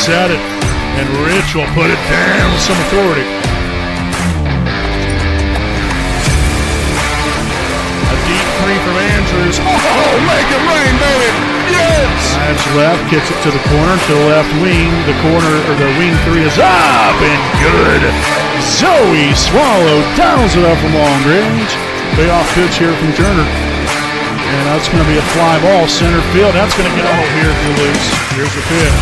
set it, and Rich will put it down with some authority. A deep three from Andrews. Oh, make it rain, baby! Yes! Drives left, kicks it to the corner, to the left wing. The corner, or the wing three is up and good. Zoe Swallow dials it up from long range. Payoff pitch here from Turner. And that's going to be a fly ball center field. That's going to get out here if you lose. Here's the pitch.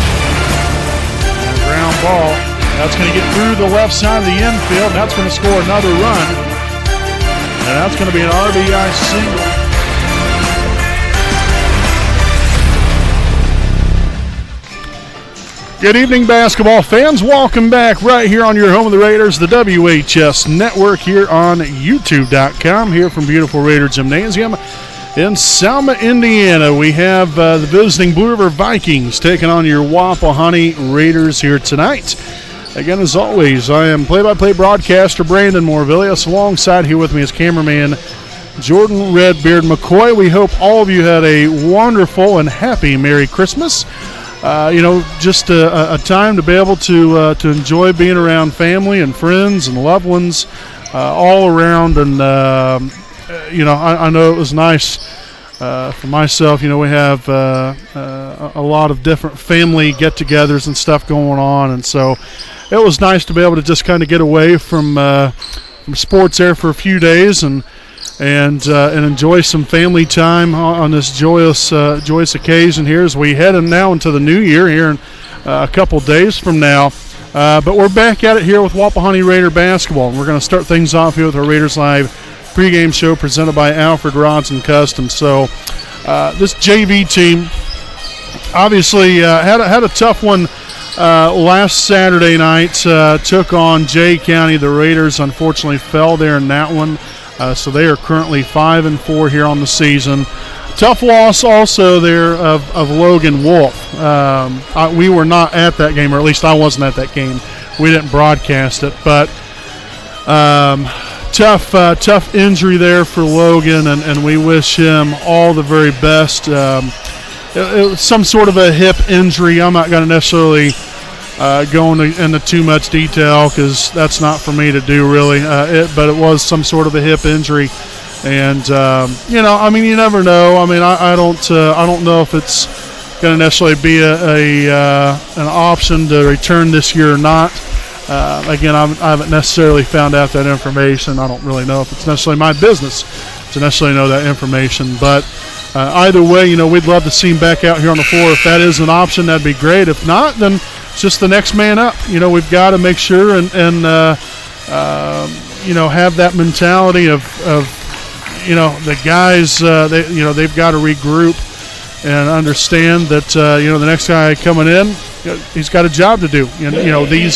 And a ground ball. That's going to get through the left side of the infield. That's going to score another run. And that's going to be an RBI single. Good evening, basketball fans. Welcome back right here on your home of the Raiders, the WHS Network here on YouTube.com. Here from beautiful Raider Gymnasium in Selma, Indiana. We have the visiting Blue River Vikings taking on your Wapahani Raiders here tonight. Again, as always, I am play-by-play broadcaster Brandon Morvillius. Alongside here with me is cameraman Jordan Redbeard McCoy. We hope all of you had a wonderful and happy Merry Christmas. Just a time to be able to enjoy being around family and friends and loved ones all around. And, I know it was nice for myself. We have a lot of different family get-togethers and stuff going on. And so it was nice to be able to just kind of get away from sports there for a few days and enjoy some family time on this joyous occasion here as we head now into the new year here in a couple days from now. But we're back at it here with Wapahani Raider basketball. And we're going to start things off here with our Raiders Live pregame show presented by Alfred Rods and Custom. So this JV team obviously had a tough one last Saturday night. Took on Jay County. The Raiders unfortunately fell there in that one. So they are currently 5-4 here on the season. Tough loss also there of Logan Wolf. We were not at that game, or at least I wasn't at that game. We didn't broadcast it, but tough injury there for Logan, and we wish him all the very best. It was some sort of a hip injury. I'm not going to necessarily go into too much detail because that's not for me to do really. But it was some sort of a hip injury, and you never know. I don't know if it's going to necessarily be an option to return this year or not. Again, I haven't necessarily found out that information. I don't really know if it's necessarily my business to necessarily know that information, but either way, we'd love to see him back out here on the floor. If that is an option, that'd be great. If not, then it's just the next man up. We've got to make sure and have that mentality of the guys. They've got to regroup and understand that the next guy coming in, he's got a job to do.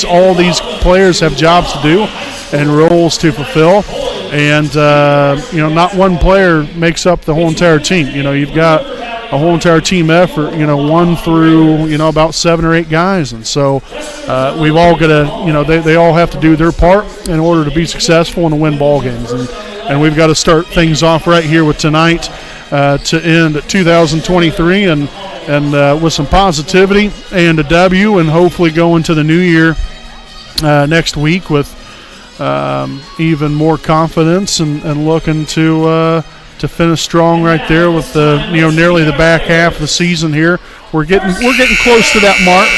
All these players have jobs to do and roles to fulfill. And, not one player makes up the whole entire team. You've got a whole entire team effort, one through, about 7 or 8 guys. And so we've all got to, they all have to do their part in order to be successful and to win ball games. And we've got to start things off right here with tonight to end 2023 and with some positivity and a W, and hopefully go into the new year next week with even more confidence and looking to finish strong right there with nearly the back half of the season here. We're getting close to that mark.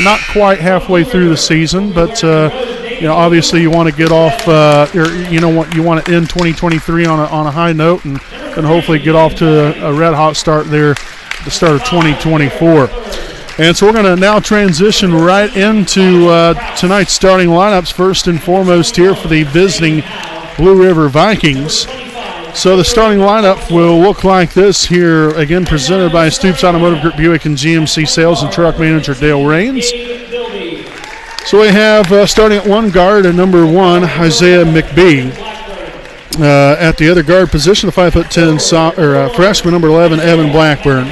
Not quite halfway through the season, but obviously you want to get off. You want to end 2023 on a high note and hopefully get off to a red hot start there at the start of 2024. And so we're going to now transition right into tonight's starting lineups. First and foremost here for the visiting Blue River Vikings. So the starting lineup will look like this here, again presented by Stoops Automotive Group Buick and GMC Sales and Truck Manager Dale Raines. So we have starting at one guard at number 1, Isaiah McBee. At the other guard position, the 5'10" freshman, number 11, Evan Blackburn.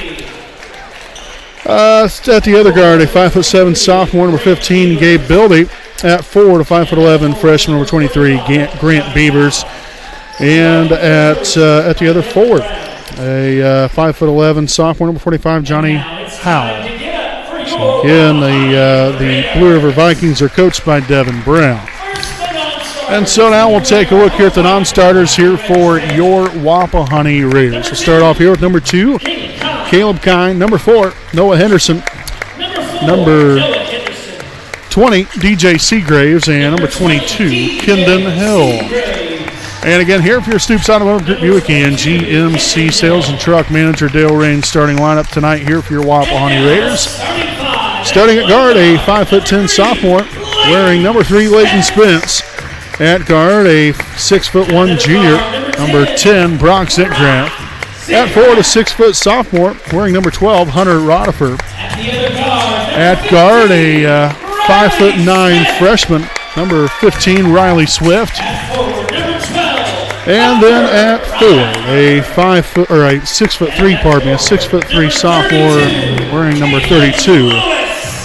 At the other guard, a 5'7" sophomore, number 15, Gabe Bilby. At 4, the 5'11" freshman, number 23, Grant Beavers. And at the other forward, a 5'11" sophomore, number 45, Johnny Howell. So again, the Blue River Vikings are coached by Devin Brown. And so now we'll take a look here at the non-starters here for your Wapahani Raiders. We'll start off here with number 2, Caleb Kine. Number 4, Noah Henderson. Number 20, DJ Seagraves. And number 22, Kendon Hill. And again, here for your Stoops Automotive Group Buick and GMC Sales and Truck Manager Dale Rain starting lineup tonight here for your Wapahani Raiders. Starting at guard, a 5'10" sophomore wearing number 3, Leighton Spence. At guard, a 6'1" junior, number 10, Brock Zitgraff. At forward, a 6' sophomore wearing number 12, Hunter Rodifer. At guard, a 5'9" freshman, number 15, Riley Swift. And then at forward, a 6'3" sophomore wearing number 32,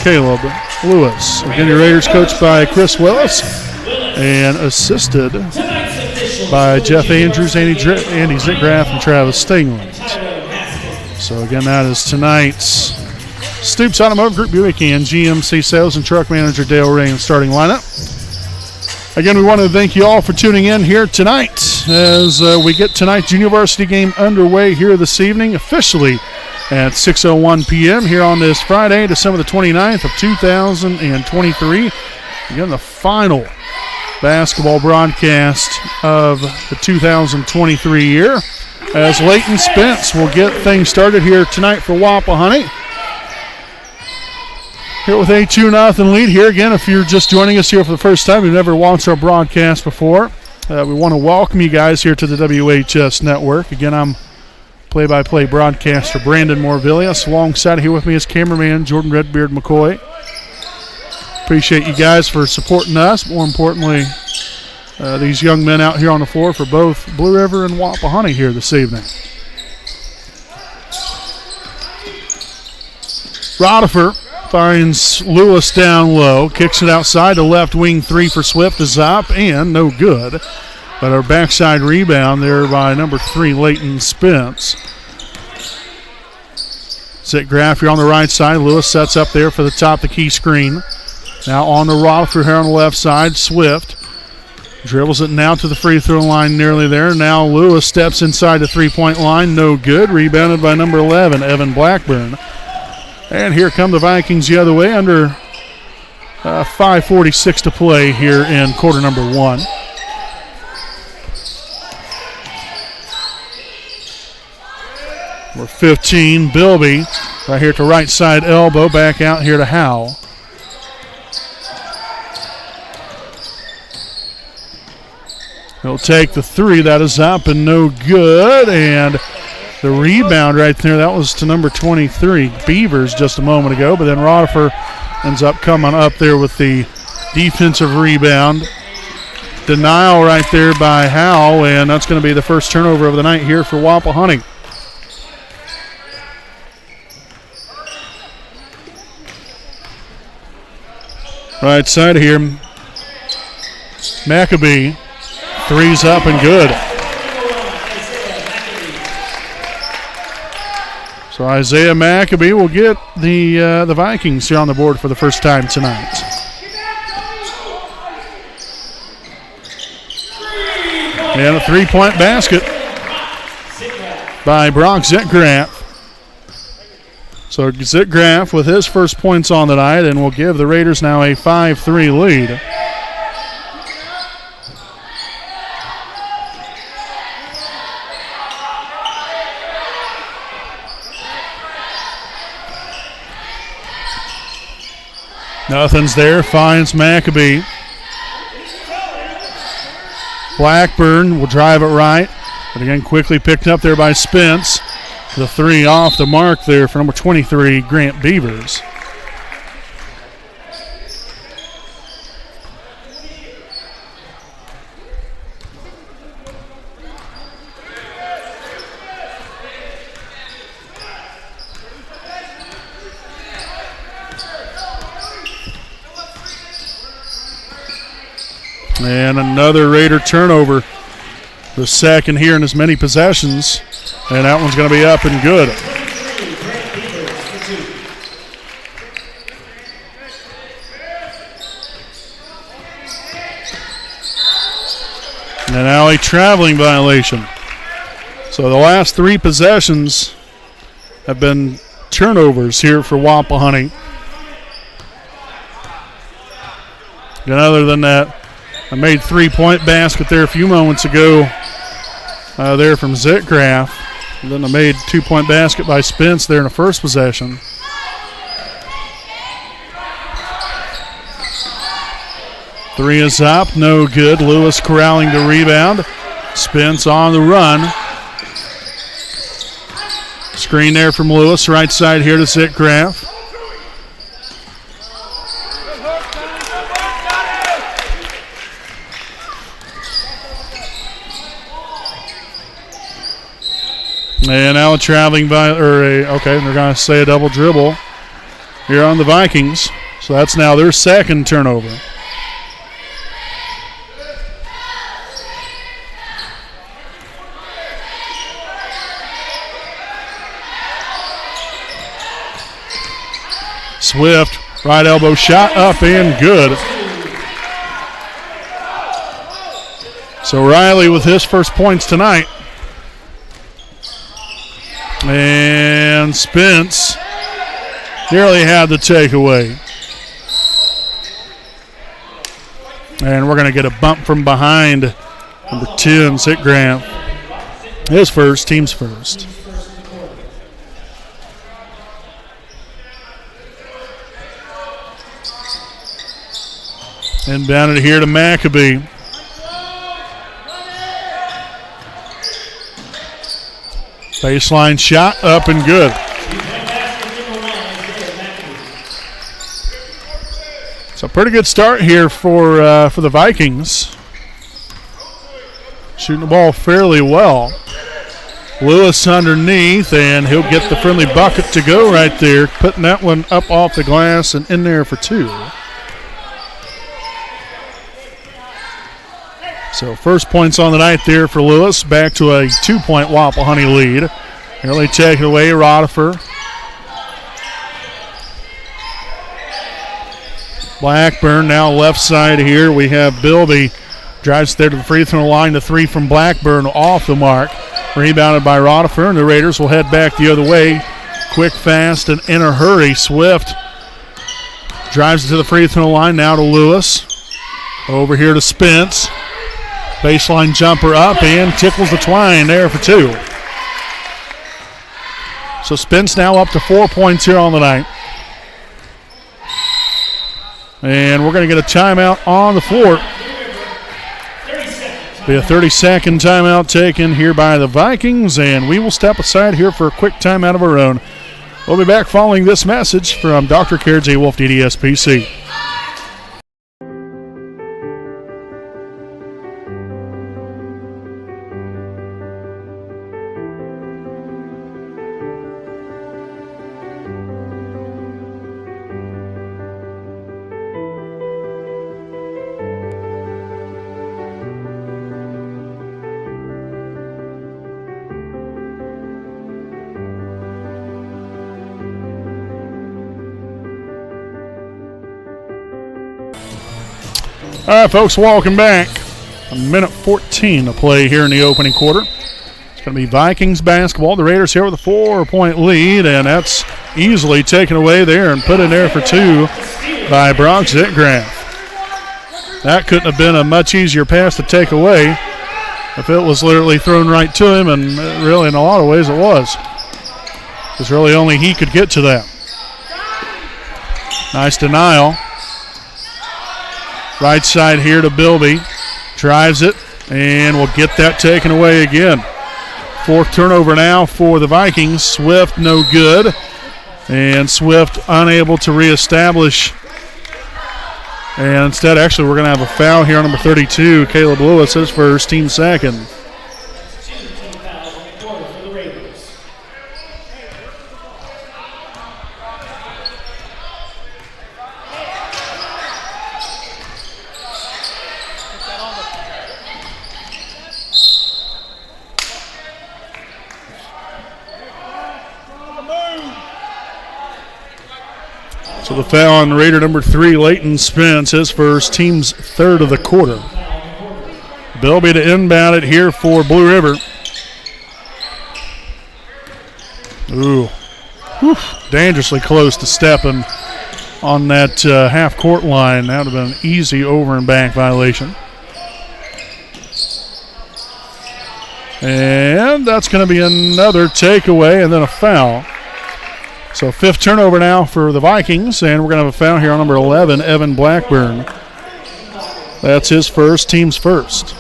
Caleb Lewis. Again, your Raiders coached by Chris Willis and assisted by Jeff Andrews, Andy Zitgraff, and Travis Stingland. So again, that is tonight's Stoops Automotive Group Buick and GMC Sales and Truck Manager Dale Rain starting lineup. Again, we want to thank you all for tuning in here tonight as we get tonight's junior varsity game underway here this evening, officially at 6:01 p.m. here on this Friday, December the 29th of 2023. Again, the final basketball broadcast of the 2023 year as Leighton Spence will get things started here tonight for Wapahani. Here with a 2-0 lead here. Again, if you're just joining us here for the first time, you've never watched our broadcast before, we want to welcome you guys here to the WHS Network. Again, I'm play-by-play broadcaster Brandon Morvillius. Alongside here with me is cameraman Jordan Redbeard McCoy. Appreciate you guys for supporting us. More importantly, these young men out here on the floor for both Blue River and Wapahani here this evening. Rodifer finds Lewis down low, kicks it outside to left wing 3 for Swift is up and no good. But our backside rebound there by number 3, Leighton Spence. Zitgraff here on the right side. Lewis sets up there for the top of the key screen. Now on the Rodifer here on the left side. Swift dribbles it now to the free throw line nearly there. Now Lewis steps inside the three-point line. No good. Rebounded by number 11, Evan Blackburn. And here come the Vikings the other way under 5:46 to play here in quarter number 1. Number 15, Bilby, right here to right side elbow, back out here to Howe. He'll take the 3, that is up and no good, and the rebound right there, that was to number 23, Beavers, just a moment ago. But then Rodifer ends up coming up there with the defensive rebound. Denial right there by Howe, and that's going to be the first turnover of the night here for Wapahani. Right side here, Maccabee, 3's up and good. So Isaiah Maccabee will get the Vikings here on the board for the first time tonight. And a 3-point basket by Brock Zitgraff. So Zitgraff with his first points on the night and will give the Raiders now a 5-3 lead. Nothing's there, finds Maccabee. Blackburn will drive it right, but again quickly picked up there by Spence. The 3 off the mark there for number 23, Grant Beavers. And another Raider turnover. The second here in as many possessions. And that one's going to be up and good. And now a traveling violation. So the last 3 possessions have been turnovers here for Wapahani. And other than that, I made 3-point basket there a few moments ago there from Zitgraff. And then I made 2-point basket by Spence there in the first possession. Three is up, no good. Lewis corralling the rebound. Spence on the run. Screen there from Lewis, right side here to Zitgraff. And now a traveling they're going to say a double dribble here on the Vikings. So that's now their second turnover. Swift, right elbow shot up and good. So Riley with his first points tonight. And Spence nearly had the takeaway. And we're going to get a bump from behind. Number 10, Zitgraff. His first, team's first. And down it here to Maccabee. Baseline shot up and good. So a pretty good start here for the Vikings. Shooting the ball fairly well. Lewis underneath, and he'll get the friendly bucket to go right there, putting that one up off the glass and in there for 2. So first points on the night there for Lewis. Back to a 2-point Wapahani lead. Nearly taken away, Rodifer. Blackburn now left side here. We have Bilby. Drives there to the free throw line. The 3 from Blackburn off the mark. Rebounded by Rodifer, and the Raiders will head back the other way. Quick, fast, and in a hurry. Swift drives it to the free throw line. Now to Lewis. Over here to Spence. Baseline jumper up and tickles the twine there for 2. So Spence now up to 4 points here on the night. And we're going to get a timeout on the floor. Be a 30-second timeout taken here by the Vikings, and we will step aside here for a quick timeout of our own. We'll be back following this message from Dr. Caird J. Wolf, DDSPC. All right, folks, welcome back. A minute 14 to play here in the opening quarter. It's going to be Vikings basketball. The Raiders here with a 4-point lead, and that's easily taken away there and put in there for 2 by Brock Zitgraff. That couldn't have been a much easier pass to take away if it was literally thrown right to him, and really in a lot of ways it was. Because really only he could get to that. Nice denial. Right side here to Bilby. Drives it and will get that taken away again. 4th turnover now for the Vikings. Swift no good. And Swift unable to reestablish. And instead, actually, we're going to have a foul here on number 32. Caleb Lewis, his first, team second. So the foul on Raider number 3, Leighton Spence, his first, team's 3rd of the quarter. Bilby to inbound it here for Blue River. Ooh. Whew. Dangerously close to stepping on that half-court line. That would have been an easy over and back violation. And that's going to be another takeaway and then a foul. So 5th turnover now for the Vikings, and we're going to have a foul here on number 11, Evan Blackburn. That's his first, team's first.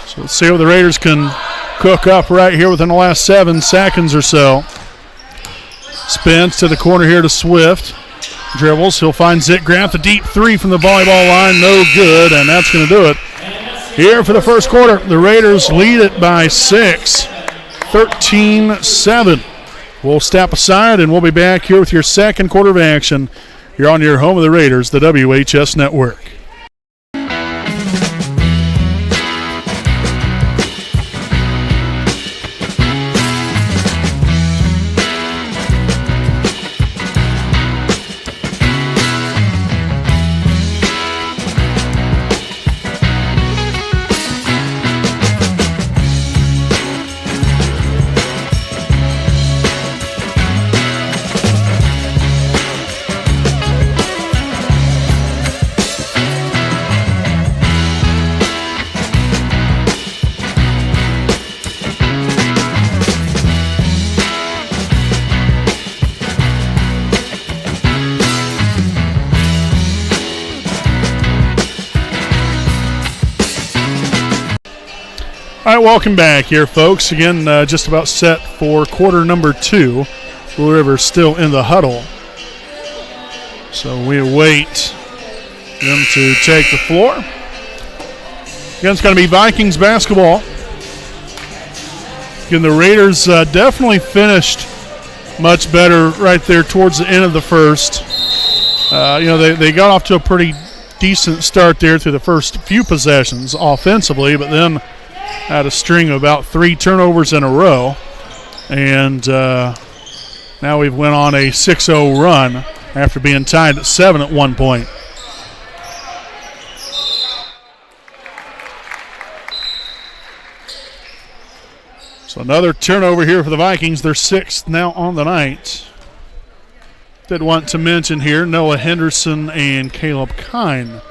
So let's see what the Raiders can cook up right here within the last 7 seconds or so. Spins to the corner here to Swift. Dribbles, he'll find Zitgraff, the deep 3 from the volleyball line, no good, and that's going to do it. Here for the first quarter, the Raiders lead it by 6, 13-7. We'll step aside, and we'll be back here with your second quarter of action. You're on your home of the Raiders, the WHS Network. All right, welcome back here, folks. Again, just about set for quarter number 2. Blue River still in the huddle. So we await them to take the floor. Again, it's going to be Vikings basketball. Again, the Raiders definitely finished much better right there towards the end of the first. They got off to a pretty decent start there through the first few possessions offensively, but then had a string of about 3 turnovers in a row. And now we've went on a 6-0 run after being tied at 7 at one point. So another turnover here for the Vikings. They're 6th now on the night. Did want to mention here Noah Henderson and Caleb Kine.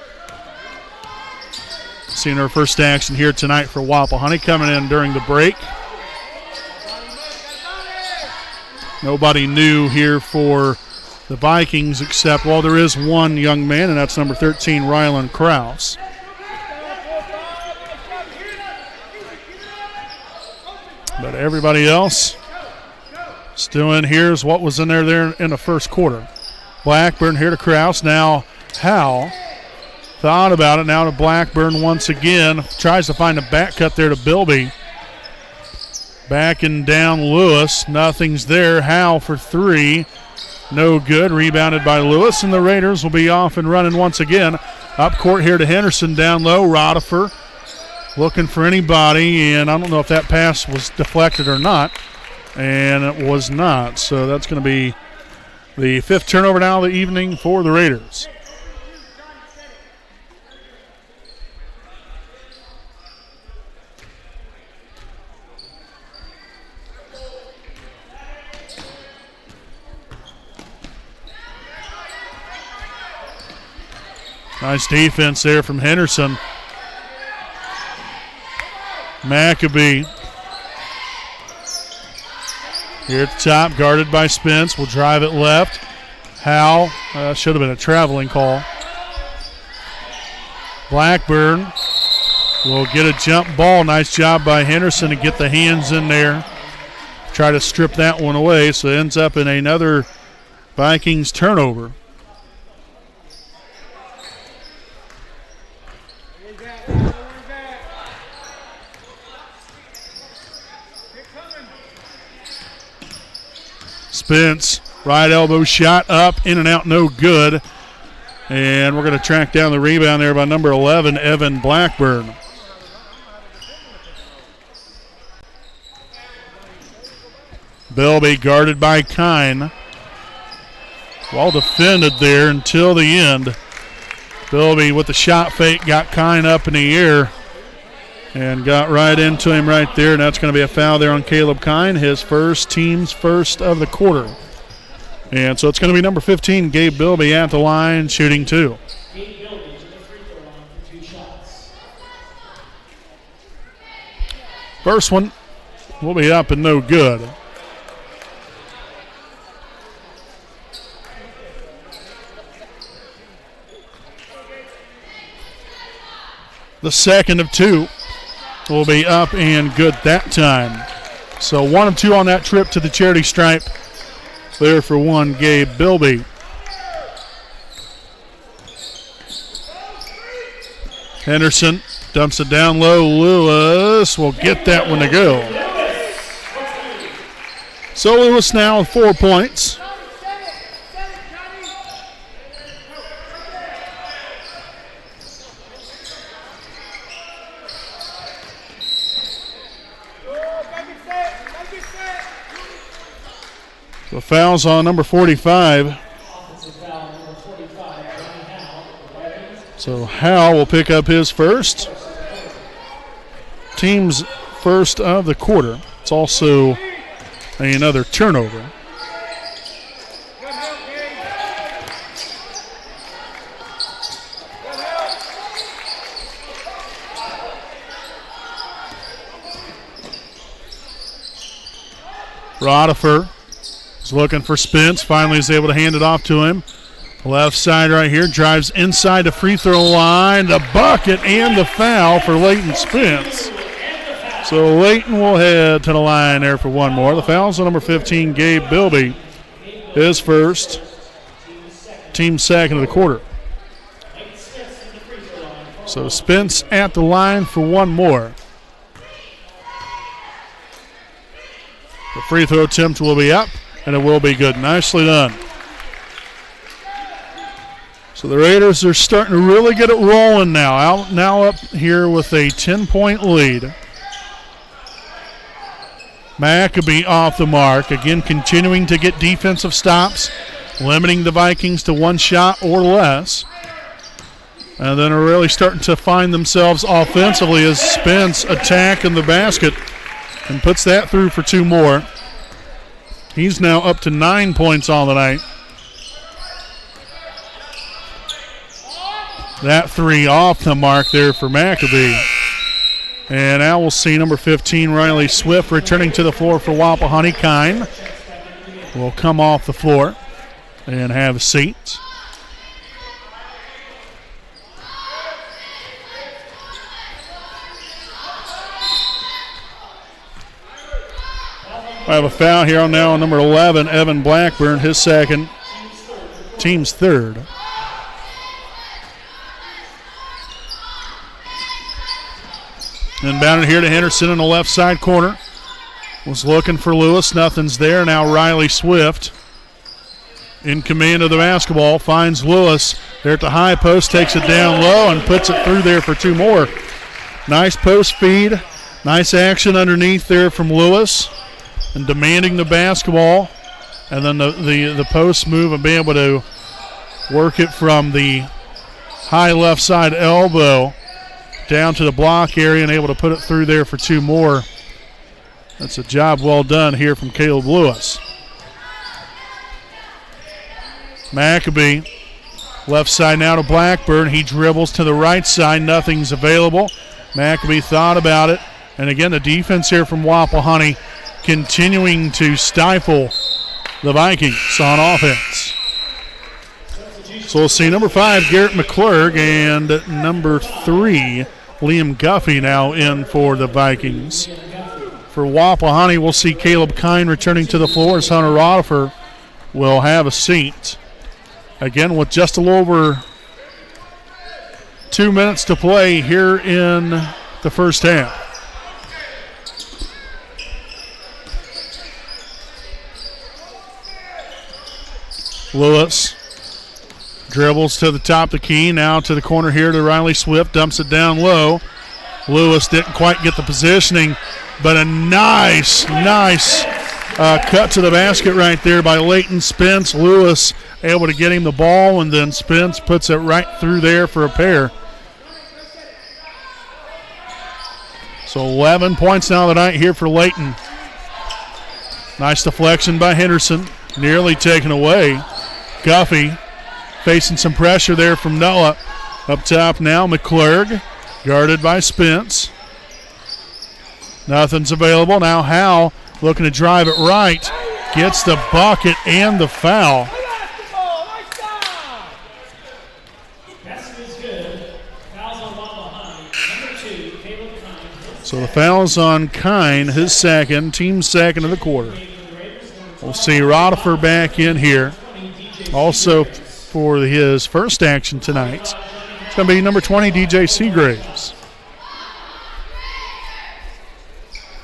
Seeing our first action here tonight for Wapahani coming in during the break. Nobody new here for the Vikings except, well, there is one young man, and that's number 13, Rylan Krause. But everybody else still in here is what was in there in the first quarter. Blackburn here to Krause. Now Howell thought about it. Now to Blackburn once again. Tries to find a back cut there to Bilby. Backing down Lewis. Nothing's there. Howell for 3. No good. Rebounded by Lewis, and the Raiders will be off and running once again. Up court here to Henderson. Down low, Rodifer looking for anybody, and I don't know if that pass was deflected or not, and it was not. So that's going to be the 5th turnover now of the evening for the Raiders. Nice defense there from Henderson. Maccabee here at the top, guarded by Spence. Will drive it left. Howell, should have been a traveling call. Blackburn will get a jump ball. Nice job by Henderson to get the hands in there. Try to strip that one away, so it ends up in another Vikings turnover. Spence, right elbow shot up, in and out, no good. And we're going to track down the rebound there by number 11, Evan Blackburn. Bilby guarded by Kine. Well defended there until the end. Bilby with the shot fake got Kine up in the air and got right into him right there, and that's going to be a foul there on Caleb Kine, his team's first of the quarter. And so it's going to be number 15, Gabe Bilby, at the line, shooting 2. First one will be up and no good. The second of 2 will be up and good that time. So 1 of 2 on that trip to the charity stripe. There for 1, Gabe Bilby. Henderson dumps it down low. Lewis will get that one to go. So Lewis now with 4 points. The foul's on number 45. So Howell will pick up his first. Team's first of the quarter. It's also another turnover. Rodifer is looking for Spence. Finally is able to hand it off to him. Left side right here. Drives inside the free throw line. The bucket and the foul for Leighton Spence. So Leighton will head to the line there for one more. The foul's on number 15, Gabe Bilby. His first. Team's second of the quarter. So Spence at the line for one more. The free throw attempt will be up, and it will be good. Nicely done. So the Raiders are starting to really get it rolling now. Now up here with a 10-point lead. Maccabee off the mark. Again, continuing to get defensive stops, limiting the Vikings to one shot or less. And then are really starting to find themselves offensively as Spence attacking the basket and puts that through for two more. He's now up to 9 points on the night. That three off the mark there for Maccabee. And now we'll see number 15, Riley Swift, returning to the floor for Wapahani. Kine will come off the floor and have a seat. I have a foul here now on number 11, Evan Blackburn, his second, team's third. Inbounded here to Henderson in the left side corner. Was looking for Lewis, nothing's there. Now Riley Swift in command of the basketball, finds Lewis there at the high post, takes it down low and puts it through there for two more. Nice post feed, nice action underneath there from Lewis. And demanding the basketball, and then the post move and being able to work it from the high left side elbow down to the block area and able to put it through there for two more. That's a job well done here from Caleb Lewis. Maccabee, left side now to Blackburn. He dribbles to the right side, nothing's available. Maccabee thought about it, and again the defense here from Wapahani continuing to stifle the Vikings on offense. So we'll see number 5, Garrett McClurg, and number 3, Liam Guffey now in for the Vikings. For Wapahani, we'll see Caleb Kine returning to the floor as Hunter Rodifer will have a seat. Again, with just a little over 2 minutes to play here in the first half. Lewis dribbles to the top of the key, now to the corner here to Riley Swift, dumps it down low. Lewis didn't quite get the positioning, but a nice cut to the basket right there by Leighton Spence. Lewis able to get him the ball, and then Spence puts it right through there for a pair. So 11 points now tonight here for Leighton. Nice deflection by Henderson. Nearly taken away. Guffey facing some pressure there from Noah. Up top now, McClurg, guarded by Spence. Nothing's available. Now Howe looking to drive it right. Gets the bucket and the foul. So the foul's on Kine, his second, team second of the quarter. We'll see Rodifer back in here. Also for his first action tonight, it's going to be number 20, DJ Seagraves.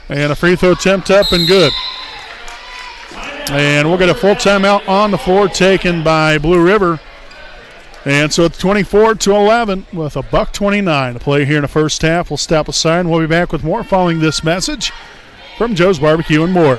And a free throw attempt up and good. And we'll get a full timeout on the floor taken by Blue River. And so it's 24-11 with a $1:29 to play here in the first half. We'll step aside and we'll be back with more following this message from Joe's Barbecue and More.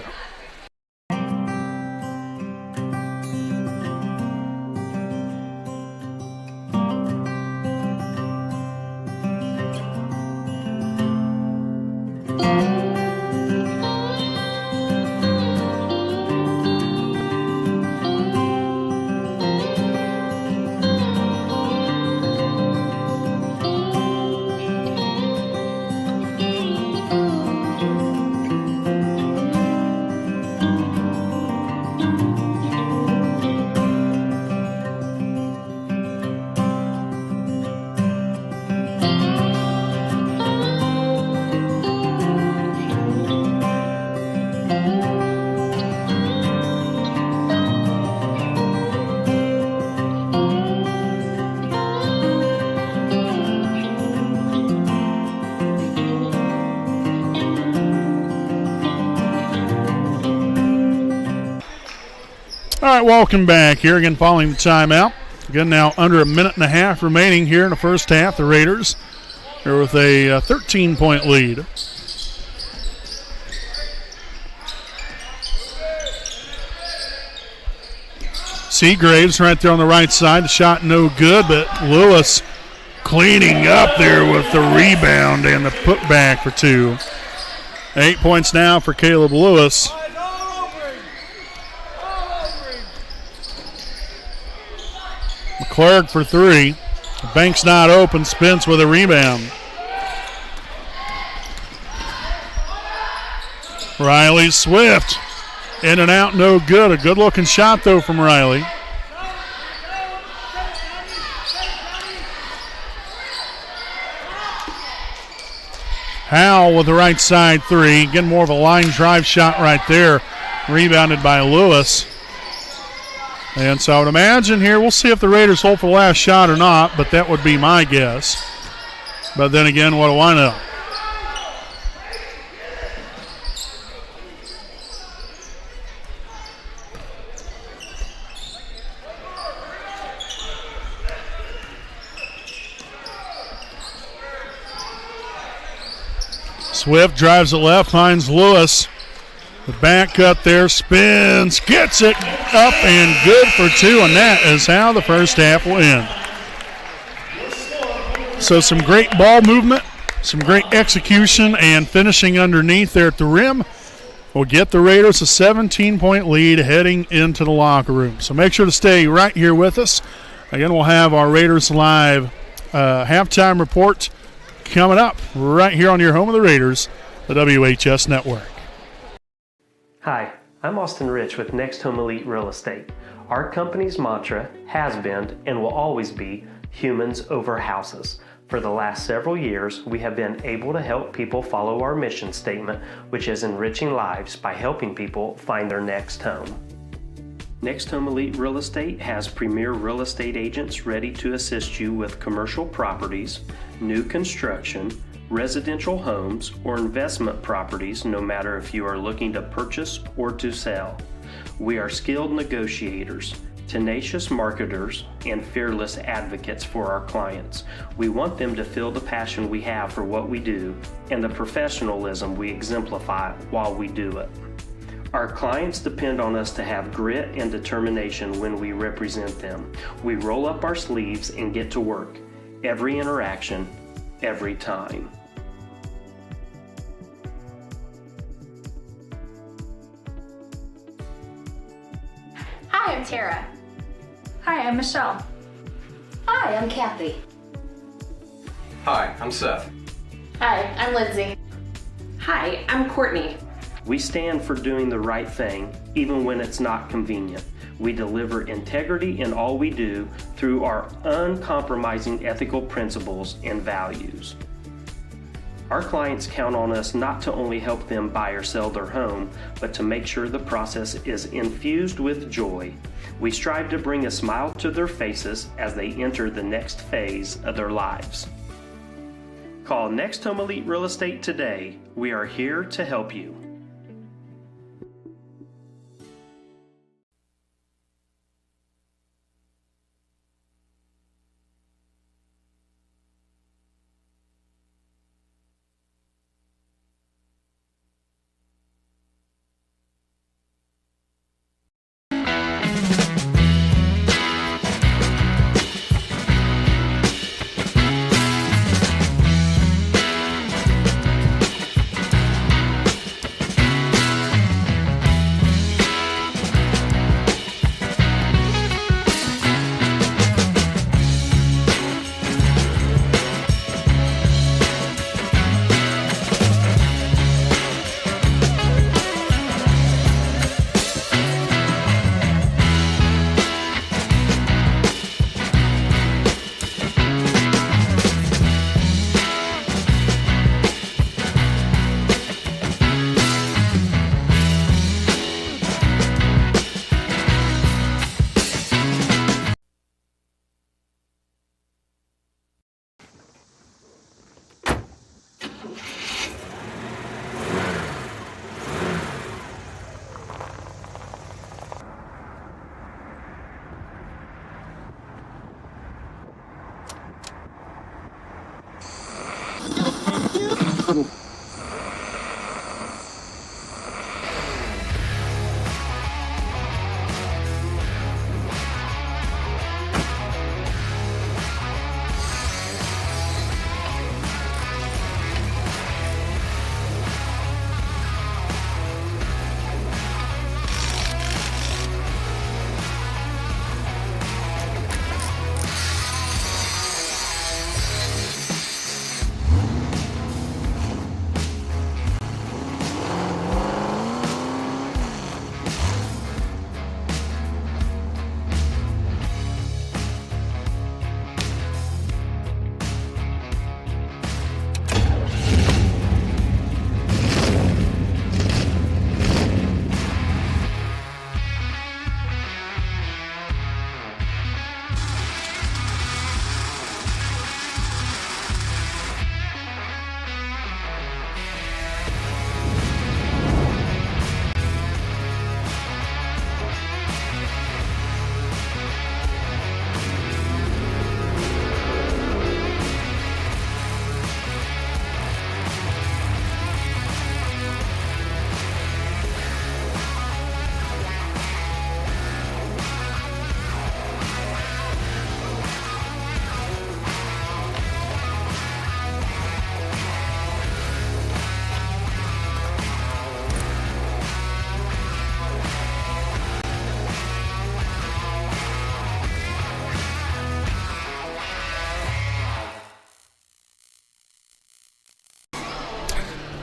All right, welcome back here again following the timeout. Again, now under a minute and a half remaining here in the first half. The Raiders are with a 13-point lead. Seagraves right there on the right side. The shot no good, but Lewis cleaning up there with the rebound and the putback for two. 8 points now for Caleb Lewis. McClurg for three. The bank's not open. Spence with a rebound. Riley Swift. In and out, no good. A good-looking shot, though, from Riley. Howell with the right side three. Again, more of a line drive shot right there. Rebounded by Lewis. And so I would imagine here, we'll see if the Raiders hold for the last shot or not, but that would be my guess. But then again, what do I know? Swift drives it left, finds Lewis. The back cut there, spins, gets it up and good for two, and that is how the first half will end. So some great ball movement, some great execution, and finishing underneath there at the rim will get the Raiders a 17-point lead heading into the locker room. So make sure to stay right here with us. Again, we'll have our Raiders Live halftime report coming up right here on your home of the Raiders, the WHS Network. Hi, I'm Austin Rich with Next Home Elite Real Estate. Our company's mantra has been and will always be humans over houses. For the last several years, we have been able to help people follow our mission statement, which is enriching lives by helping people find their next home. Next Home Elite Real Estate has premier real estate agents ready to assist you with commercial properties, new construction, residential homes, or investment properties, no matter if you are looking to purchase or to sell. We are skilled negotiators, tenacious marketers, and fearless advocates for our clients. We want them to feel the passion we have for what we do and the professionalism we exemplify while we do it. Our clients depend on us to have grit and determination when we represent them. We roll up our sleeves and get to work. Every interaction, every time. Hi, I'm Tara. Hi, I'm Michelle. Hi, I'm Kathy. Hi, I'm Seth. Hi, I'm Lindsay. Hi, I'm Courtney. We stand for doing the right thing, even when it's not convenient. We deliver integrity in all we do through our uncompromising ethical principles and values. Our clients count on us not to only help them buy or sell their home, but to make sure the process is infused with joy. We strive to bring a smile to their faces as they enter the next phase of their lives. Call Next Home Elite Real Estate today. We are here to help you.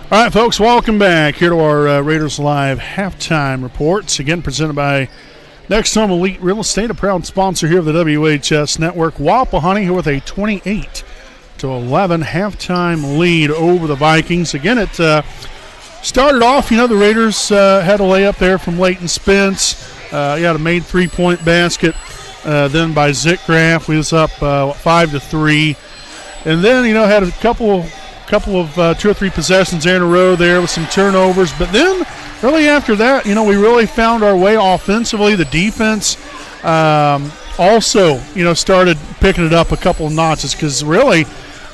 All right, folks, welcome back here to our Raiders Live halftime reports. Again, presented by Next Home Elite Real Estate, a proud sponsor here of the WHS Network. Wapahani here with a 28-11 halftime lead over the Vikings. Again, it started off, the Raiders had a layup there from Leighton Spence. He had a made three-point basket. Then by Zitgraf, we was up 5-3. And then, had a couple of 2 or 3 possessions there in a row there with some turnovers. But then really after that, we really found our way offensively. The defense also, started picking it up a couple of notches because really,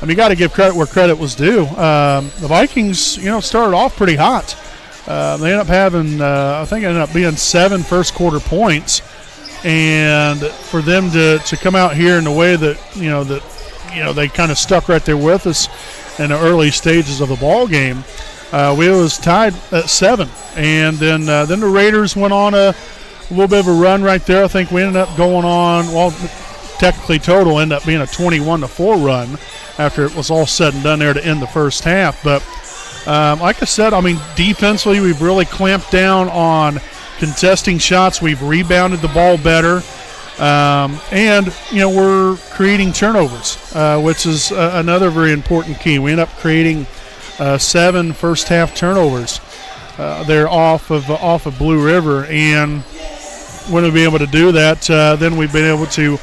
you got to give credit where credit was due. The Vikings, started off pretty hot. They ended up having, I think it ended up being 7 first quarter points. And for them to come out here in the way that they kind of stuck right there with us in the early stages of the ball game, we was tied at 7, and then the Raiders went on a little bit of a run right there. I think we ended up going on, technically total ended up being a 21-4 run after it was all said and done there to end the first half. But like I said, defensively we've really clamped down on contesting shots. We've rebounded the ball better, and we're creating turnovers, which is another very important key. We end up creating 7 first half turnovers there off of Blue River, and when we'll be able to do that, then we've been able to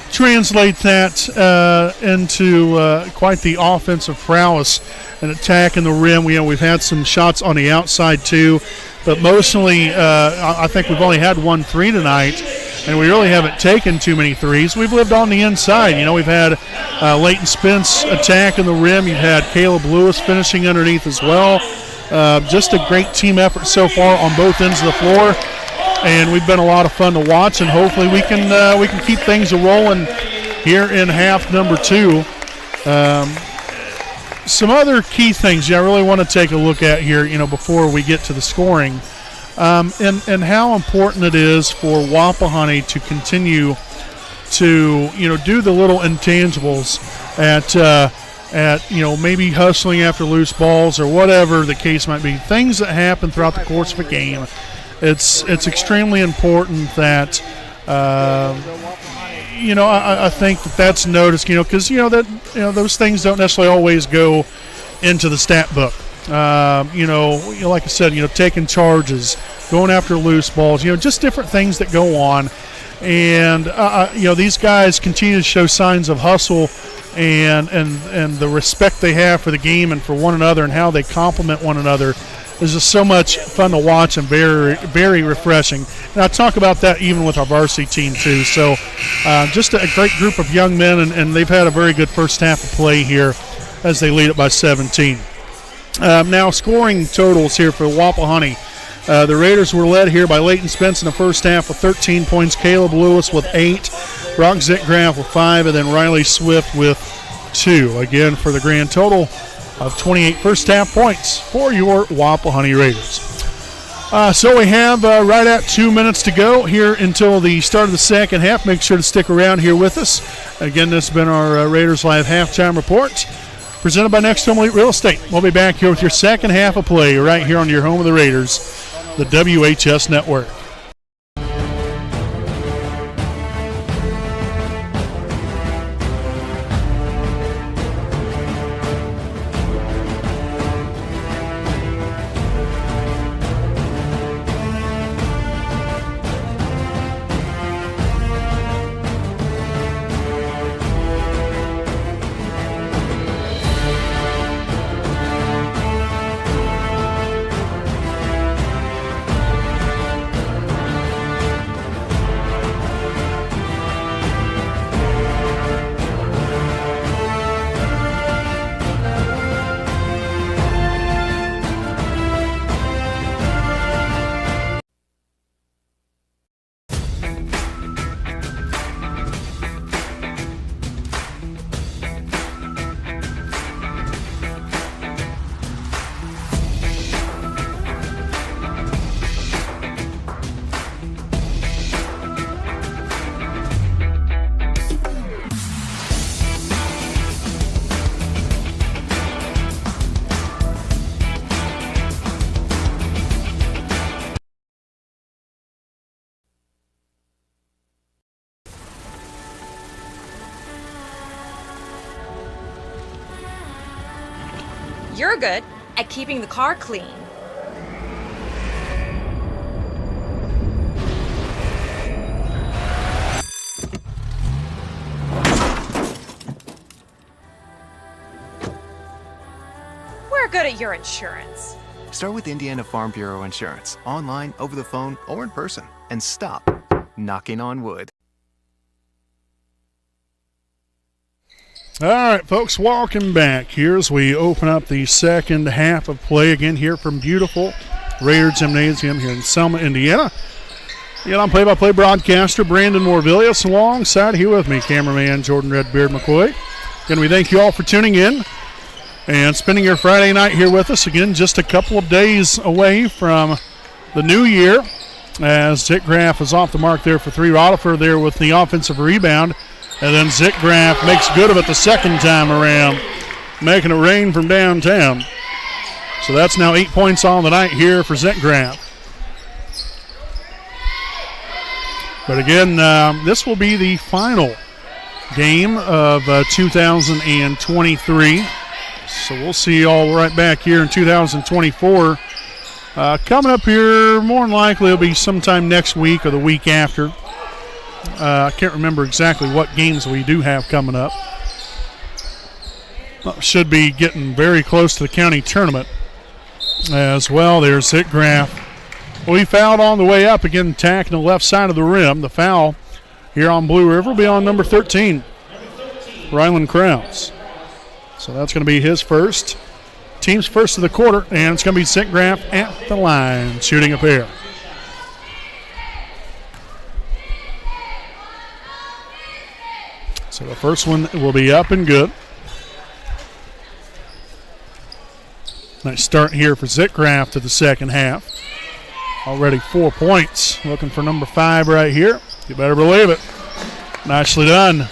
translate that into quite the offensive prowess and attack in the rim. We've had some shots on the outside too, but mostly I think we've only had 1 3 tonight, and we really haven't taken too many threes. We've lived on the inside. We've had Leighton Spence attack in the rim. You've had Caleb Lewis finishing underneath as well. Just a great team effort so far on both ends of the floor, and we've been a lot of fun to watch, and hopefully we can keep things rolling here in half number 2. Some other key things I really want to take a look at here, before we get to the scoring, and how important it is for Wapahani to continue to do the little intangibles at maybe hustling after loose balls or whatever the case might be, things that happen throughout the course of a game. It's extremely important that I think that's noticed, because those things don't necessarily always go into the stat book. Like I said, taking charges, going after loose balls, just different things that go on. And these guys continue to show signs of hustle and the respect they have for the game and for one another and how they complement one another. It's just so much fun to watch and very, very refreshing. And I talk about that even with our varsity team too. So just a great group of young men, and they've had a very good first half of play here as they lead it by 17. Now scoring totals here for Wapahani. The Raiders were led here by Leighton Spence in the first half with 13 points, Caleb Lewis with 8, Brock Zitgraff with 5, and then Riley Swift with 2. Again, for the grand total of 28 first half points for your Wapahani Raiders. So we have right at 2 minutes to go here until the start of the second half. Make sure to stick around here with us. Again, this has been our Raiders Live Halftime Report, presented by Next Home Elite Real Estate. We'll be back here with your second half of play right here on your home of the Raiders, the WHS Network. You're good at keeping the car clean. We're good at your insurance. Start with Indiana Farm Bureau Insurance, online, over the phone, or in person, and stop knocking on wood. All right, folks, welcome back here as we open up the second half of play again here from beautiful Raider Gymnasium here in Selma, Indiana. And I'm play-by-play broadcaster Brandon Morvillius, alongside here with me, cameraman Jordan Redbeard McCoy. And we thank you all for tuning in and spending your Friday night here with us. Again, just a couple of days away from the new year, as Zickgraf is off the mark there for 3. Rodifer there with the offensive rebound. And then Zickgraf makes good of it the second time around, making it rain from downtown. So that's now 8 points on the night here for Zickgraf. But again, this will be the final game of 2023. So we'll see you all right back here in 2024. Coming up here, more than likely it'll be sometime next week or the week after. I can't remember exactly what games we do have coming up. Should be getting very close to the county tournament as well. There's Zickgraf. We fouled on the way up, again attacking the left side of the rim. The foul here on Blue River will be on number 13, Ryland Krause. So that's going to be his first. Team's first of the quarter, and it's going to be Zickgraf at the line, shooting a pair. So the first one will be up and good. Nice start here for Zickgraf to the second half. Already 4 points. Looking for number 5 right here. You better believe it. Nicely done.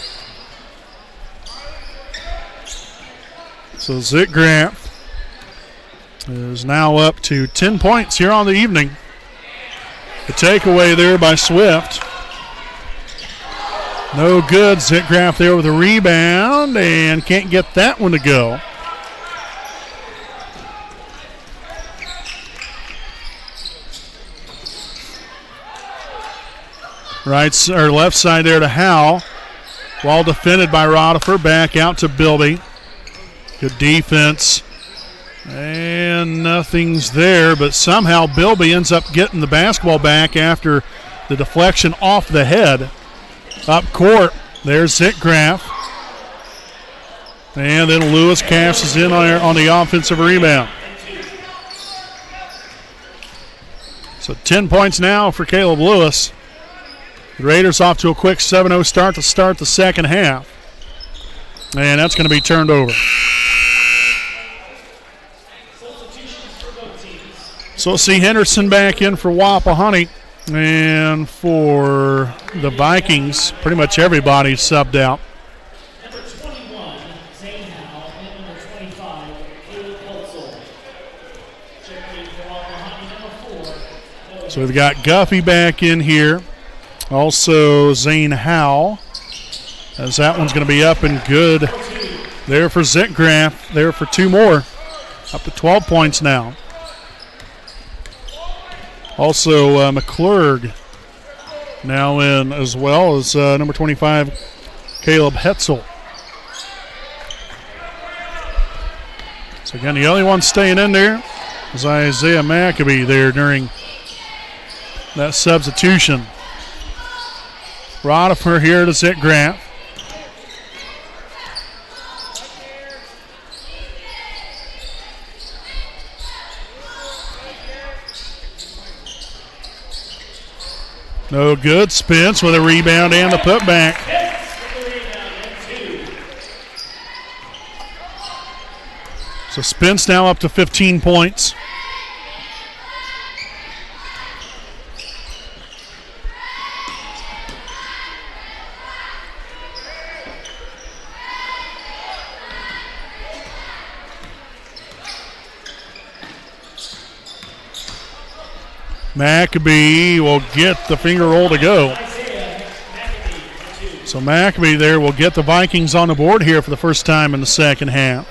So Zickgraf is now up to 10 points here on the evening. The takeaway there by Swift. No good. Zickgraf there with a rebound and can't get that one to go. Right or left side there to Howe. Well defended by Rodifer. Back out to Bilby. Good defense. And nothing's there, but somehow Bilby ends up getting the basketball back after the deflection off the head. Up court, there's Zickgraf. And then Lewis cashes in on the offensive rebound. So 10 points now for Caleb Lewis. The Raiders off to a quick 7-0 start to start the second half. And that's going to be turned over. So we'll see Henderson back in for Wapahani. And for the Vikings, pretty much everybody's subbed out. So we've got Guffey back in here. Also Zane Howe, as that one's going to be up and good there for Zickgraf. There for 2 more. Up to 12 points now. Also McClurg now in, as well as number 25, Caleb Hetzel. So again, the only one staying in there is Isaiah Maccabee there during that substitution. Rodifer here to Zickgraf. No good. Spence with a rebound and the putback. So Spence now up to 15 points. Maccabee will get the finger roll to go. So Maccabee there will get the Vikings on the board here for the first time in the second half.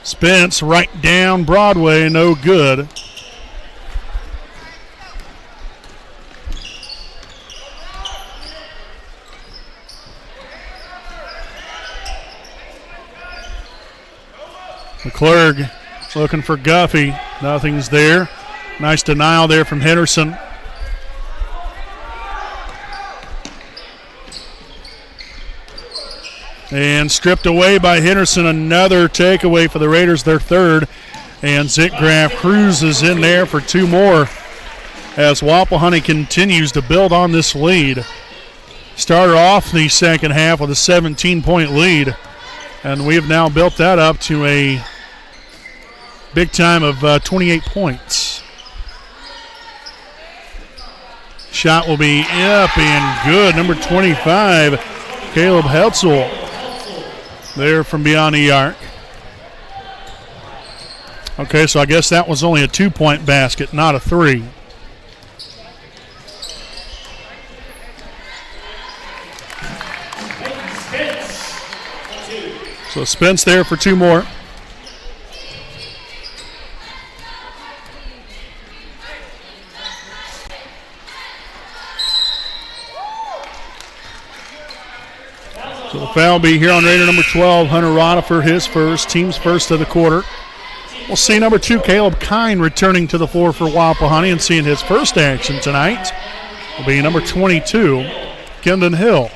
Spence right down Broadway, no good. McClurg looking for Guffey. Nothing's there. Nice denial there from Henderson. And stripped away by Henderson. Another takeaway for the Raiders, their third. And Zitgraf cruises in there for 2 more as Wapahani continues to build on this lead. Started off the second half with a 17-point lead, and we have now built that up to a big time of 28 points. Shot will be up and good. Number 25, Caleb Hetzel, there from beyond the arc. Okay, so I guess that was only a 2-point basket, not a 3. So Spence there for 2 more. So the foul will be here on Raider number 12, Hunter Rodifer, his first, team's first of the quarter. We'll see number 2, Caleb Kine, returning to the floor for Wapahani and seeing his first action tonight will be number 22, Kendon Hill.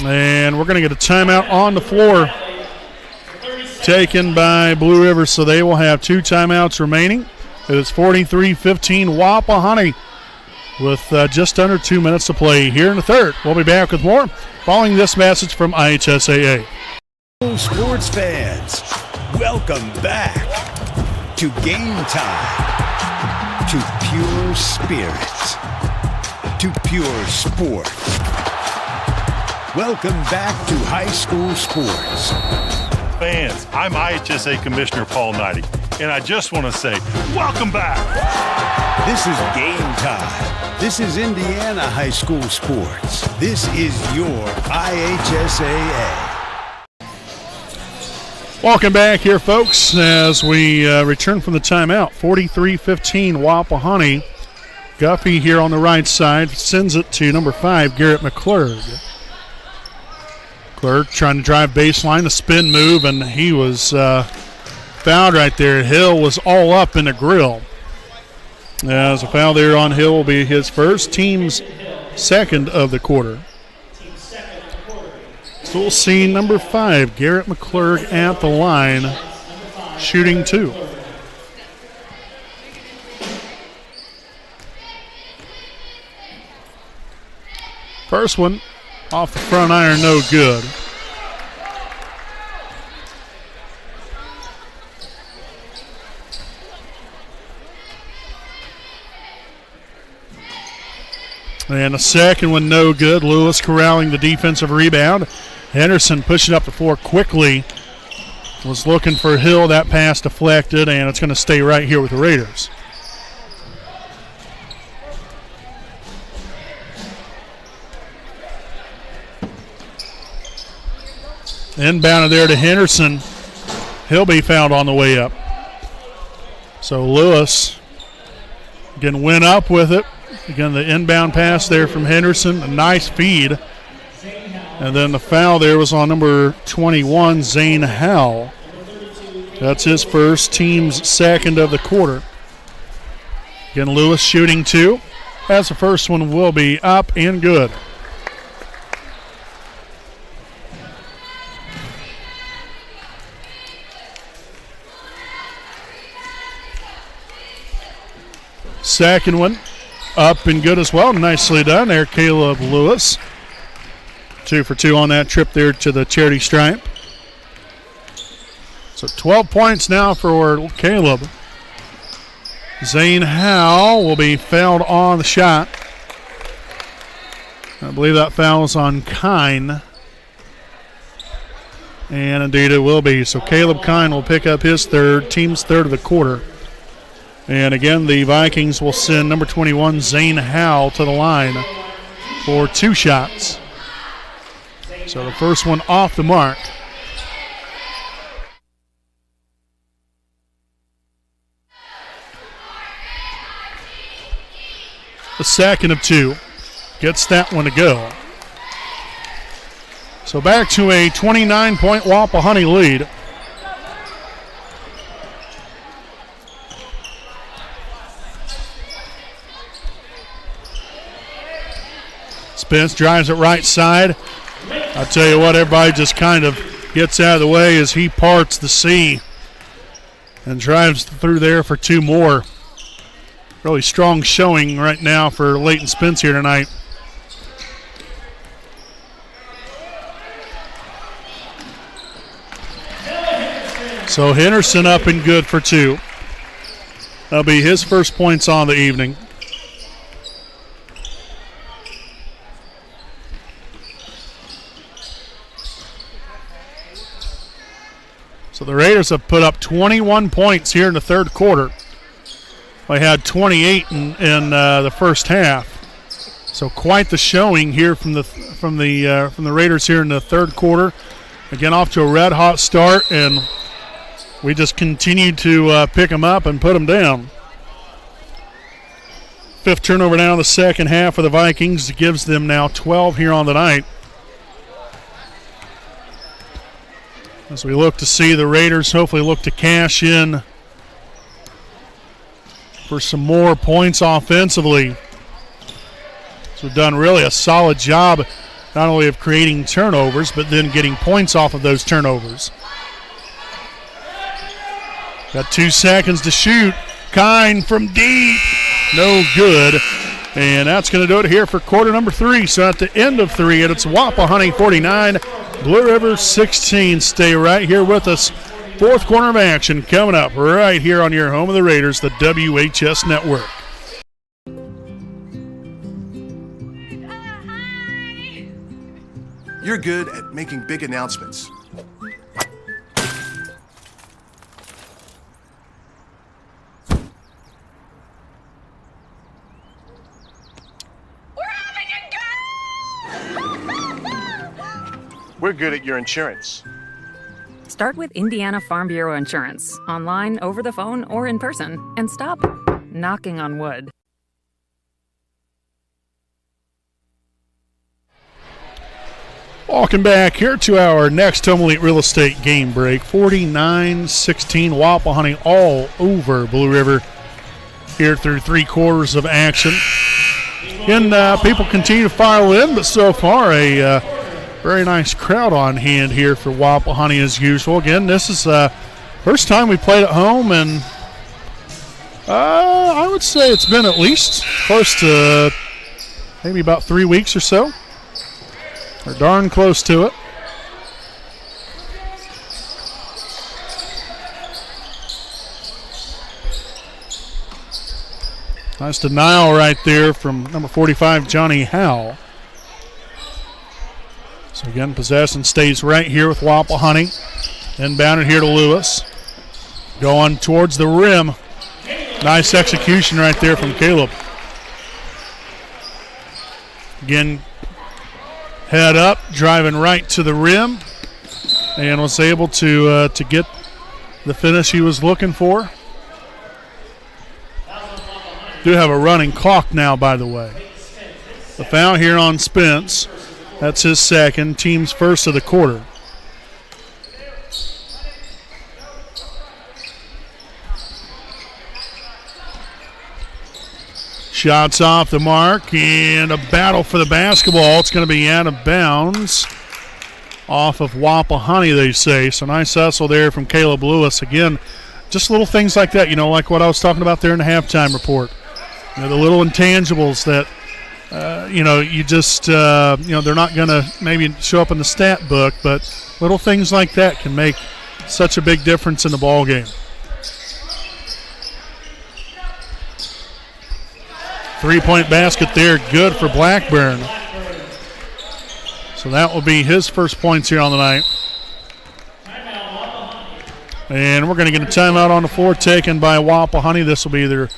And we're going to get a timeout on the floor taken by Blue River, so they will have 2 timeouts remaining. It is 43-15 Wapahani with just under 2 minutes to play here in the third. We'll be back with more following this message from IHSAA. Sports fans, welcome back to Game Time, to pure spirit, to pure sport. Welcome back to high school sports. Fans, I'm IHSA Commissioner Paul Knighty, and I just want to say, welcome back. This is Game Time. This is Indiana high school sports. This is your IHSAA. Welcome back here, folks, as we return from the timeout. 43-15 Wapahani. Guffey here on the right side sends it to number 5, Garrett McClurg. McClurg trying to drive baseline, the spin move, and he was fouled right there. Hill was all up in the grill. As a foul there on Hill will be his first, team's second of the quarter. So we'll see number 5, Garrett McClurg at the line, shooting 2. First one off the front iron, no good. And the second one, no good. Lewis corralling the defensive rebound. Henderson pushing up the floor quickly. Was looking for Hill. That pass deflected, and it's going to stay right here with the Raiders. Inbounded there to Henderson. He'll be fouled on the way up. So Lewis again went up with it. Again, the inbound pass there from Henderson. A nice feed. And then the foul there was on number 21, Zane Howell. That's his first, team's second of the quarter. Again, Lewis shooting 2. As the first one will be up and good. Second one up and good as well. Nicely done there, Caleb Lewis. 2 for 2 on that trip there to the charity stripe. So 12 points now for Caleb. Zane Howell will be fouled on the shot. I believe that foul is on Kine. And indeed it will be. So Caleb Kine will pick up his third, team's third of the quarter. And again, the Vikings will send number 21, Zane Howell, to the line for 2 shots. So the first one off the mark. The second of 2 gets that one to go. So back to a 29-point Wapahani lead. Spence drives it right side. I'll tell you what, everybody just kind of gets out of the way as he parts the sea and drives through there for 2 more. Really strong showing right now for Leighton Spence here tonight. So Henderson up and good for 2. That'll be his first points on the evening. So the Raiders have put up 21 points here in the third quarter. They had 28 in the first half. So quite the showing here from the Raiders here in the third quarter. Again, off to a red hot start, and we just continue to pick them up and put them down. 5th turnover now in the second half for the Vikings. Gives them now 12 here on the night. As we look to see the Raiders hopefully look to cash in for some more points offensively. So we've done really a solid job not only of creating turnovers, but then getting points off of those turnovers. Got 2 seconds to shoot. Kine from deep. No good. And that's going to do it here for quarter number 3. So at the end of 3, it's Wapahani 49, Blue River 16. Stay right here with us. 4th quarter of action coming up right here on your home of the Raiders, the WHS Network. You're good at making big announcements. We're good at your insurance. Start with Indiana Farm Bureau Insurance, online, over the phone, or in person, and stop knocking on wood. Welcome back here to our next Home Elite Real Estate game break. 49-16 Wapahani all over Blue River here through 3 quarters of action. And people continue to file in, but so far a very nice crowd on hand here for Wapahani as usual. Again, this is first time we played at home, and I would say it's been at least close to maybe about 3 weeks or so. Or darn close to it. Nice denial right there from number 45, Johnny Howe. So again, possession stays right here with Wapahani. Inbounded here to Lewis. Going towards the rim. Nice execution right there from Caleb. Again, head up, driving right to the rim, and was able to get the finish he was looking for. Do have a running clock now, by the way. The foul here on Spence. That's his second, team's first of the quarter. Shots off the mark, and a battle for the basketball. It's going to be out of bounds off of Wapahani, they say. So nice hustle there from Caleb Lewis. Again, just little things like that, like what I was talking about there in the halftime report. The little intangibles that, you just, they're not going to maybe show up in the stat book, but little things like that can make such a big difference in the ball game. 3-point basket there, good for Blackburn. So that will be his first points here on the night. And we're going to get a timeout on the floor taken by Wapahani. This will be their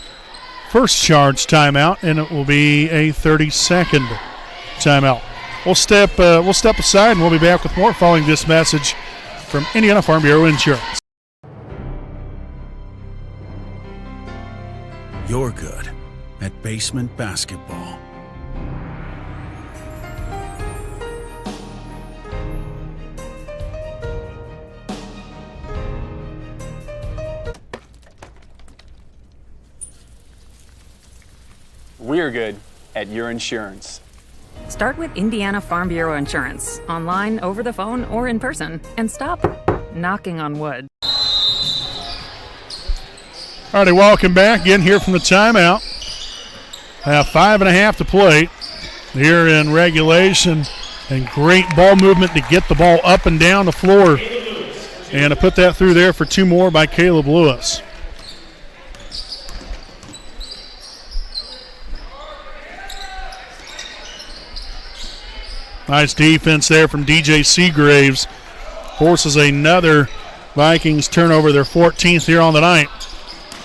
first charge timeout, and it will be a 30-second timeout. We'll step aside, and we'll be back with more following this message from Indiana Farm Bureau Insurance. You're good at basement basketball. We're good at your insurance. Start with Indiana Farm Bureau Insurance, online, over the phone, or in person, and stop knocking on wood. All righty, welcome back. Again here from the timeout. Have 5.5 to play here in regulation. And great ball movement to get the ball up and down the floor. And to put that through there for 2 more by Caleb Lewis. Nice defense there from DJ Seagraves. Forces another Vikings turnover, their 14th here on the night.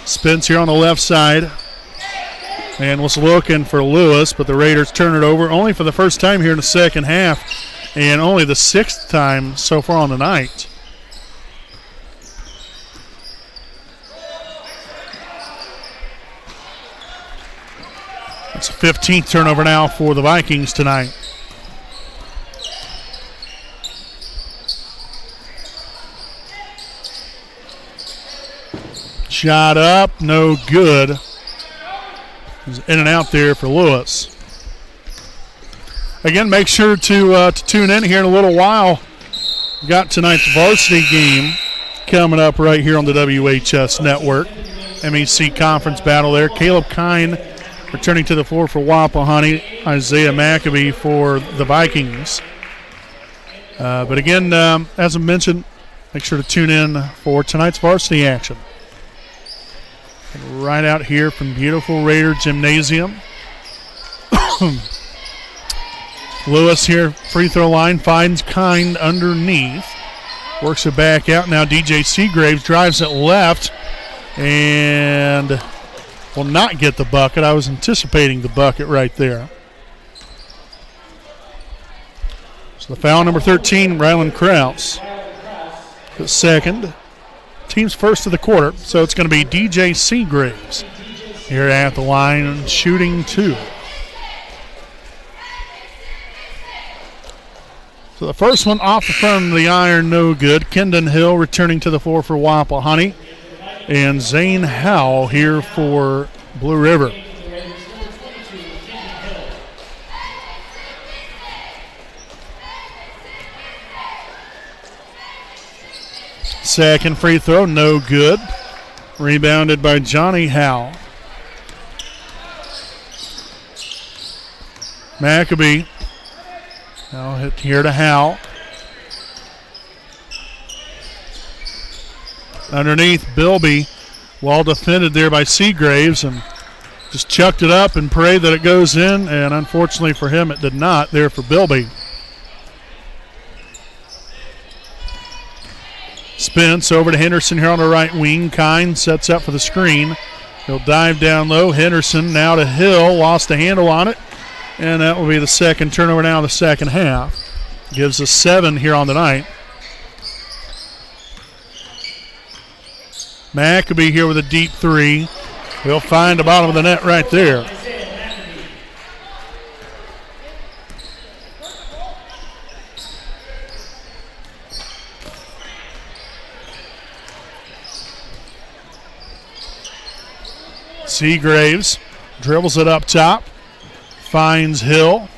Spence here on the left side. And was looking for Lewis, but the Raiders turn it over only for the first time here in the second half, and only the 6th time so far on the night. It's the 15th turnover now for the Vikings tonight. Shot up, no good. In and out there for Lewis. Again, make sure to tune in here in a little while. We've got tonight's varsity game coming up right here on the WHS Network. MEC Conference battle there. Caleb Kine returning to the floor for Wapahani. Isaiah Maccabee for the Vikings. But again, as I mentioned, make sure to tune in for tonight's varsity action. Right out here from beautiful Raider Gymnasium. Lewis here, free throw line, finds Kind underneath. Works it back out. Now DJ Seagraves drives it left and will not get the bucket. I was anticipating the bucket right there. So the foul, number 13, Rylan Krause. The second. Team's first of the quarter, so it's going to be DJ Seagraves here at the line, shooting 2. So the first one off the front of the iron, no good. Kendon Hill returning to the floor for Wapahani, and Zane Howell here for Blue River. Second free throw, no good. Rebounded by Johnny Howell. Maccabee. Now hit here to Howell. Underneath, Bilby. Well defended there by Seagraves, and just chucked it up and prayed that it goes in, and unfortunately for him it did not there for Bilby. Spence over to Henderson here on the right wing. Kine sets up for the screen. He'll dive down low. Henderson now to Hill. Lost the handle on it. And that will be the second turnover now in the second half. Gives us 7 here on the night. Maccabee here with a deep 3. He'll find the bottom of the net right there. Seagraves dribbles it up top, finds Hill.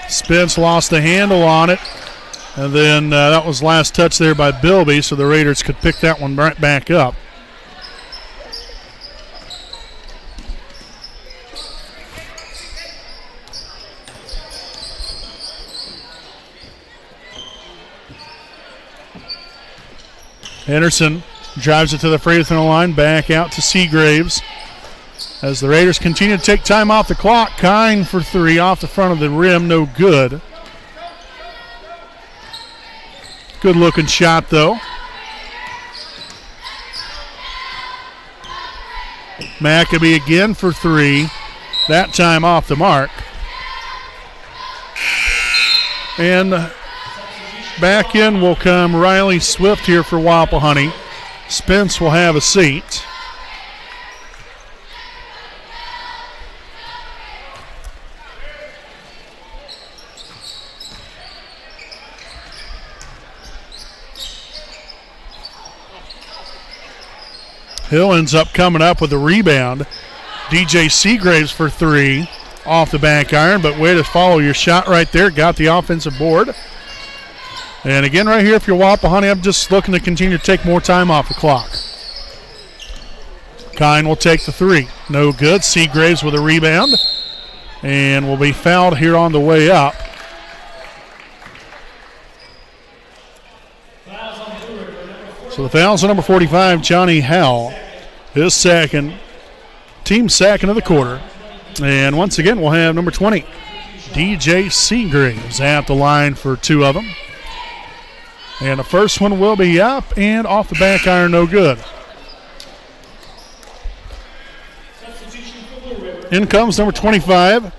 Spence lost the handle on it, and then that was last touch there by Bilby, so the Raiders could pick that one right back up. Henderson drives it to the free throw line, back out to Seagraves. As the Raiders continue to take time off the clock, Kine for 3 off the front of the rim, no good. Good looking shot though. Maccabee again for 3, that time off the mark. And back in will come Riley Swift here for Wapahani. Spence will have a seat. Hill ends up coming up with a rebound. DJ Seagraves for 3. off the back iron, but way to follow your shot right there. Got the offensive board. And again, right here, if you're Wapahani, I'm just looking to continue to take more time off the clock. Kine will take the three. No good. Seagraves with a rebound. And will be fouled here on the way up. So the foul's on number 45, Johnny Howell. His second, team second of the quarter. And once again, we'll have number 20, DJ Seagraves, at the line for two of them. And the first one will be up and off the back iron, no good. In comes number 25,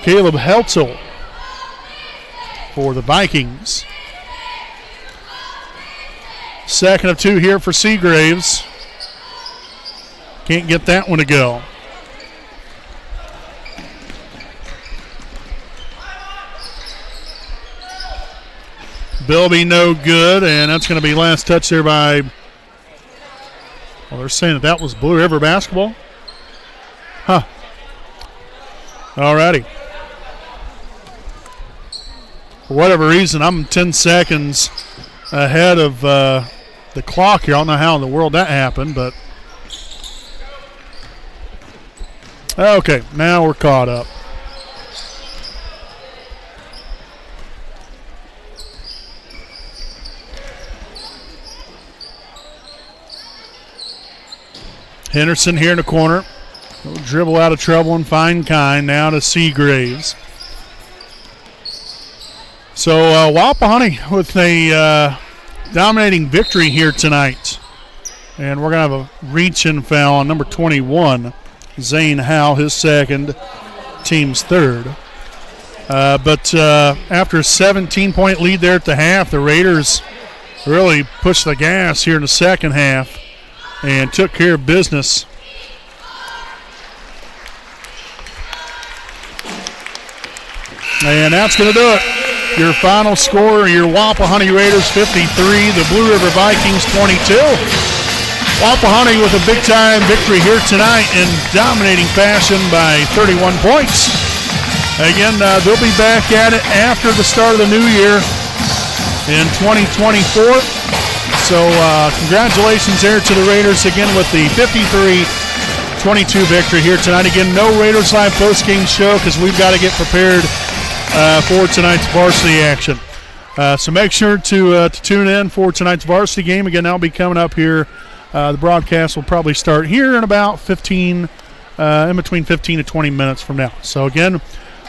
Caleb Heltzel for the Vikings. Second of two here for Seagraves. Can't get that one to go. Bilby no good, and that's going to be last touch there by, well, they're saying that was Blue River basketball. Huh. Alrighty. For whatever reason, I'm 10 seconds ahead of the clock here. I don't know how in the world that happened, but okay, now we're caught up. Henderson here in the corner. He'll dribble out of trouble and find Kine. Now to Seagraves. So Wapahani with a dominating victory here tonight. And we're going to have a reach-in foul on number 21, Zane Howe, his second, team's third. But after a 17-point lead there at the half, the Raiders really pushed the gas here in the second half and took care of business. And that's going to do it. Your final score, your Wapahani Raiders 53, the Blue River Vikings 22. Wapahani with a big-time victory here tonight in dominating fashion by 31 points. Again, they'll be back at it after the start of the new year in 2024. So congratulations there to the Raiders again with the 53-22 victory here tonight. Again, no Raiders Live postgame show because we've got to get prepared for tonight's varsity action. So make sure to tune in for tonight's varsity game. Again, that'll be coming up here. The broadcast will probably start here in about in between 15 to 20 minutes from now. So again,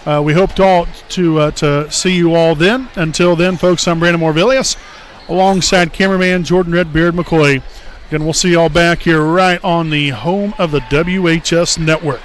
we hope to see you all then. Until then, folks, I'm Brandon Morvillius, alongside cameraman Jordan Redbeard McCoy. Again, we'll see you all back here right on the home of the WHS Network.